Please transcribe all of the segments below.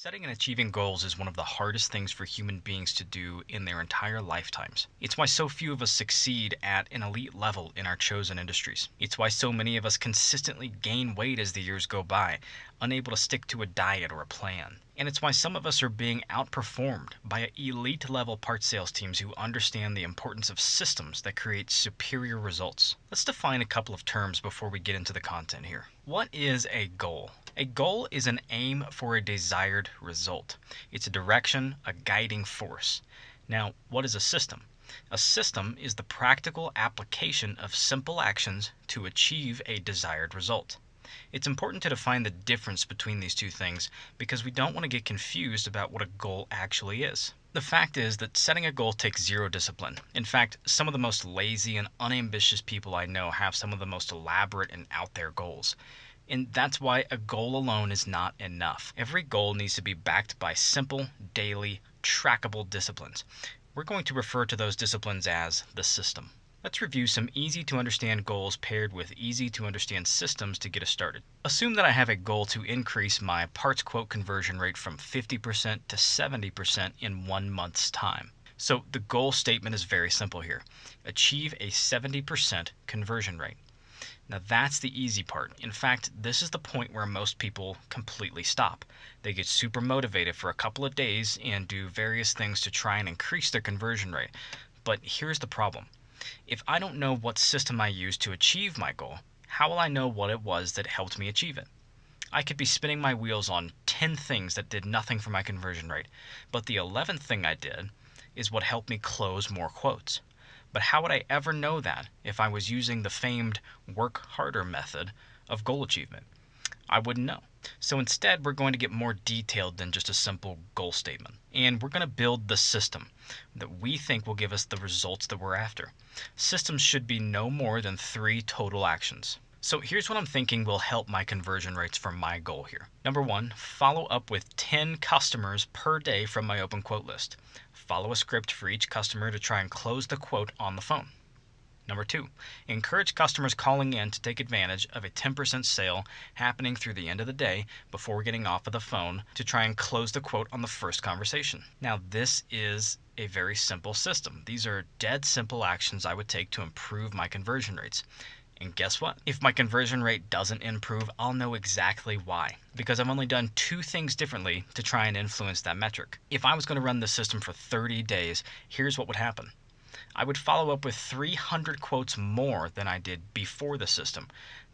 Setting and achieving goals is one of the hardest things for human beings to do in their entire lifetimes. It's why so few of us succeed at an elite level in our chosen industries. It's why so many of us consistently gain weight as the years go by, unable to stick to a diet or a plan. And it's why some of us are being outperformed by elite level part sales teams who understand the importance of systems that create superior results. Let's define a couple of terms before we get into the content here. What is a goal? A goal is an aim for a desired result. It's a direction, a guiding force. Now, what is a system? A system is the practical application of simple actions to achieve a desired result. It's important to define the difference between these two things because we don't want to get confused about what a goal actually is. The fact is that setting a goal takes zero discipline. In fact, some of the most lazy and unambitious people I know have some of the most elaborate and out there goals. And that's why a goal alone is not enough. Every goal needs to be backed by simple, daily, trackable disciplines. We're going to refer to those disciplines as the system. Let's review some easy to understand goals paired with easy to understand systems to get us started. Assume that I have a goal to increase my parts quote conversion rate from 50% to 70% in 1 month's time. So the goal statement is very simple here. Achieve a 70% conversion rate. Now that's the easy part. In fact, this is the point where most people completely stop. They get super motivated for a couple of days and do various things to try and increase their conversion rate. But here's the problem. If I don't know what system I used to achieve my goal, how will I know what it was that helped me achieve it? I could be spinning my wheels on 10 things that did nothing for my conversion rate, but the 11th thing I did is what helped me close more quotes. But how would I ever know that if I was using the famed work harder method of goal achievement? I wouldn't know. So instead, we're going to get more detailed than just a simple goal statement. And we're going to build the system that we think will give us the results that we're after. Systems should be no more than 3 total actions. So here's what I'm thinking will help my conversion rates for my goal here. Number 1, follow up with 10 customers per day from my open quote list. Follow a script for each customer to try and close the quote on the phone. Number 2, encourage customers calling in to take advantage of a 10% sale happening through the end of the day before getting off of the phone to try and close the quote on the first conversation. Now, this is a very simple system. These are dead simple actions I would take to improve my conversion rates. And guess what? If my conversion rate doesn't improve, I'll know exactly why, because I've only done 2 things differently to try and influence that metric. If I was going to run this system for 30 days, here's what would happen. I would follow up with 300 quotes more than I did before the system.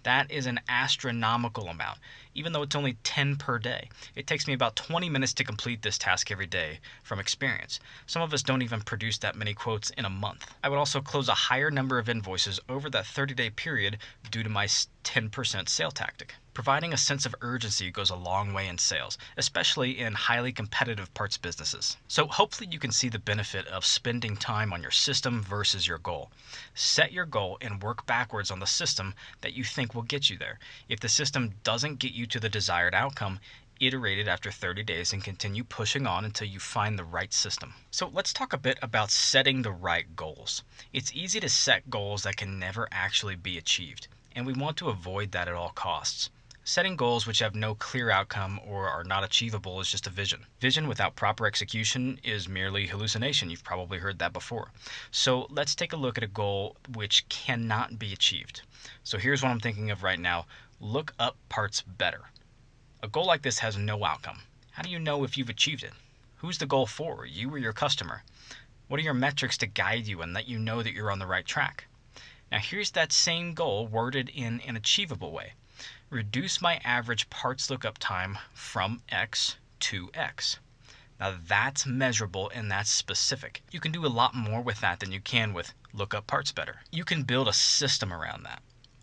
That is an astronomical amount, even though it's only 10 per day. It takes me about 20 minutes to complete this task every day from experience. Some of us don't even produce that many quotes in a month. I would also close a higher number of invoices over that 30-day period due to my 10% sale tactic. Providing a sense of urgency goes a long way in sales, especially in highly competitive parts businesses. So hopefully you can see the benefit of spending time on your system versus your goal. Set your goal and work backwards on the system that you think will get you there. If the system doesn't get you to the desired outcome, iterate it after 30 days and continue pushing on until you find the right system. So let's talk a bit about setting the right goals. It's easy to set goals that can never actually be achieved, and we want to avoid that at all costs. Setting goals which have no clear outcome or are not achievable is just a vision. Vision without proper execution is merely hallucination. You've probably heard that before. So let's take a look at a goal which cannot be achieved. So here's what I'm thinking of right now. Look up parts better. A goal like this has no outcome. How do you know if you've achieved it? Who's the goal for, you or your customer? What are your metrics to guide you and let you know that you're on the right track? Now here's that same goal worded in an achievable way. Reduce my average parts lookup time from X to X. Now that's measurable and that's specific. You can do a lot more with that than you can with look up parts better. You can build a system around that.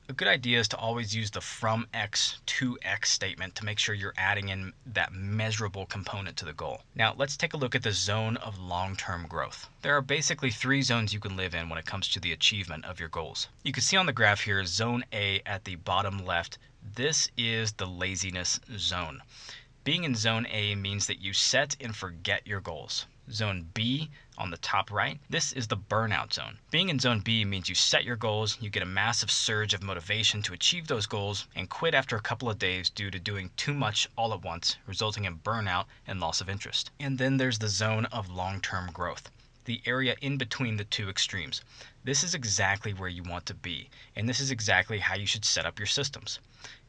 A good idea is to always use the from X to X statement to make sure you're adding in that measurable component to the goal. Now let's take a look at the zone of long-term growth. There are basically 3 zones you can live in when it comes to the achievement of your goals. You can see on the graph here, zone A at the bottom left. This is the laziness zone. Being in zone A means that you set and forget your goals. Zone B on the top right, this is the burnout zone. Being in Zone B means you set your goals, you get a massive surge of motivation to achieve those goals, and quit after a couple of days due to doing too much all at once, resulting in burnout and loss of interest. And then there's the zone of long-term growth, the area in between the two extremes. This is exactly where you want to be, and this is exactly how you should set up your systems.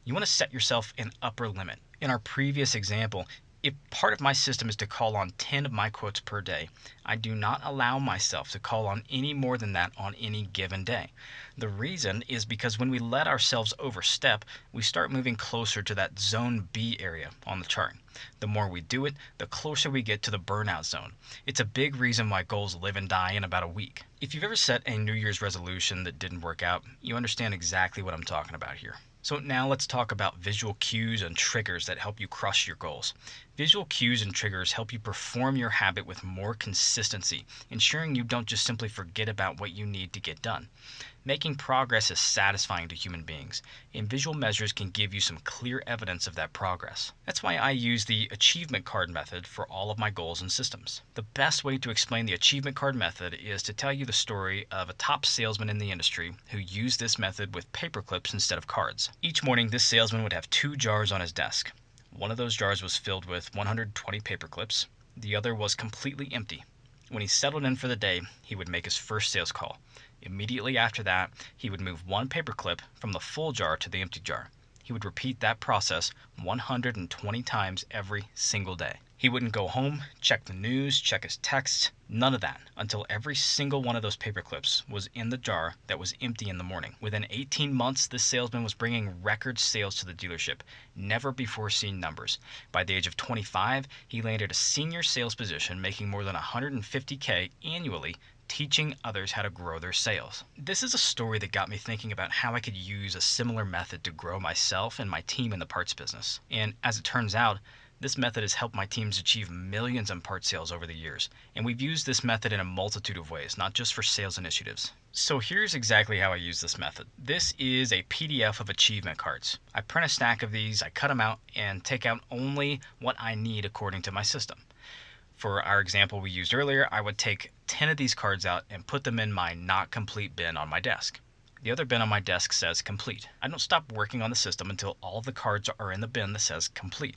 You want to set yourself an upper limit. In our previous example, if part of my system is to call on 10 of my quotes per day, I do not allow myself to call on any more than that on any given day. The reason is because when we let ourselves overstep, we start moving closer to that Zone B area on the chart. The more we do it, the closer we get to the burnout zone. It's a big reason why goals live and die in about a week. If you've ever set a New Year's resolution that didn't work out, you understand exactly what I'm talking about here. So now let's talk about visual cues and triggers that help you crush your goals. Visual cues and triggers help you perform your habit with more consistency, ensuring you don't just simply forget about what you need to get done. Making progress is satisfying to human beings, and visual measures can give you some clear evidence of that progress. That's why I use the achievement card method for all of my goals and systems. The best way to explain the achievement card method is to tell you the story of a top salesman in the industry who used this method with paper clips instead of cards. Each morning, this salesman would have 2 jars on his desk. One of those jars was filled with 120 paper clips. The other was completely empty. When he settled in for the day, he would make his first sales call. Immediately after that, he would move 1 paper clip from the full jar to the empty jar. He would repeat that process 120 times every single day. He wouldn't go home, check the news, check his texts, none of that, until every single one of those paper clips was in the jar that was empty in the morning. Within 18 months, this salesman was bringing record sales to the dealership, never before seen numbers. By the age of 25, he landed a senior sales position, making more than $150K annually, teaching others how to grow their sales. This is a story that got me thinking about how I could use a similar method to grow myself and my team in the parts business. And as it turns out, this method has helped my teams achieve millions in part sales over the years, and we've used this method in a multitude of ways, not just for sales initiatives. So here's exactly how I use this method. This is a PDF of achievement cards. I print a stack of these, I cut them out, and take out only what I need according to my system. For our example we used earlier, I would take 10 of these cards out and put them in my not complete bin on my desk. The other bin on my desk says complete. I don't stop working on the system until all the cards are in the bin that says complete.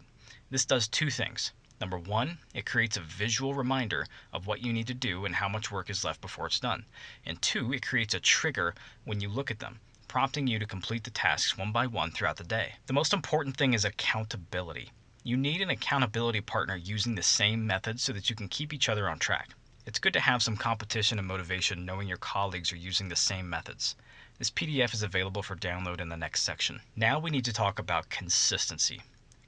This does 2 things. Number 1, it creates a visual reminder of what you need to do and how much work is left before it's done. And 2, it creates a trigger when you look at them, prompting you to complete the tasks one by one throughout the day. The most important thing is accountability. You need an accountability partner using the same method so that you can keep each other on track. It's good to have some competition and motivation knowing your colleagues are using the same methods. This PDF is available for download in the next section. Now we need to talk about consistency.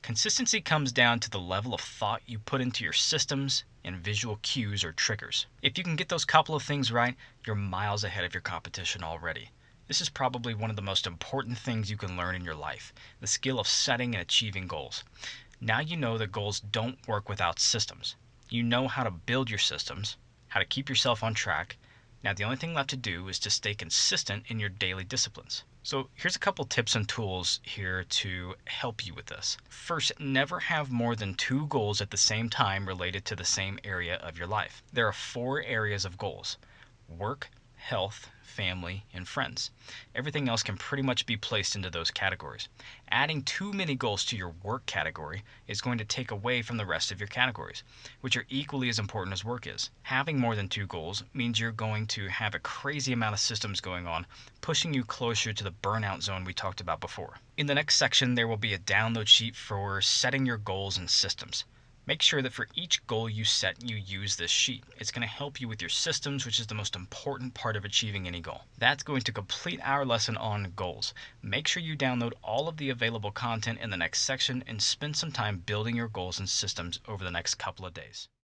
Consistency comes down to the level of thought you put into your systems and visual cues or triggers. If you can get those couple of things right, you're miles ahead of your competition already. This is probably one of the most important things you can learn in your life, the skill of setting and achieving goals. Now you know that goals don't work without systems. You know how to build your systems, how to keep yourself on track. Now the only thing left to do is to stay consistent in your daily disciplines. So here's a couple tips and tools here to help you with this. First, never have more than 2 goals at the same time related to the same area of your life. There are 4 areas of goals: work, health, family, and friends. Everything else can pretty much be placed into those categories. Adding too many goals to your work category is going to take away from the rest of your categories, which are equally as important as work is. Having more than 2 goals means you're going to have a crazy amount of systems going on, pushing you closer to the burnout zone we talked about before. In the next section, there will be a download sheet for setting your goals and systems. Make sure that for each goal you set, you use this sheet. It's going to help you with your systems, which is the most important part of achieving any goal. That's going to complete our lesson on goals. Make sure you download all of the available content in the next section and spend some time building your goals and systems over the next couple of days.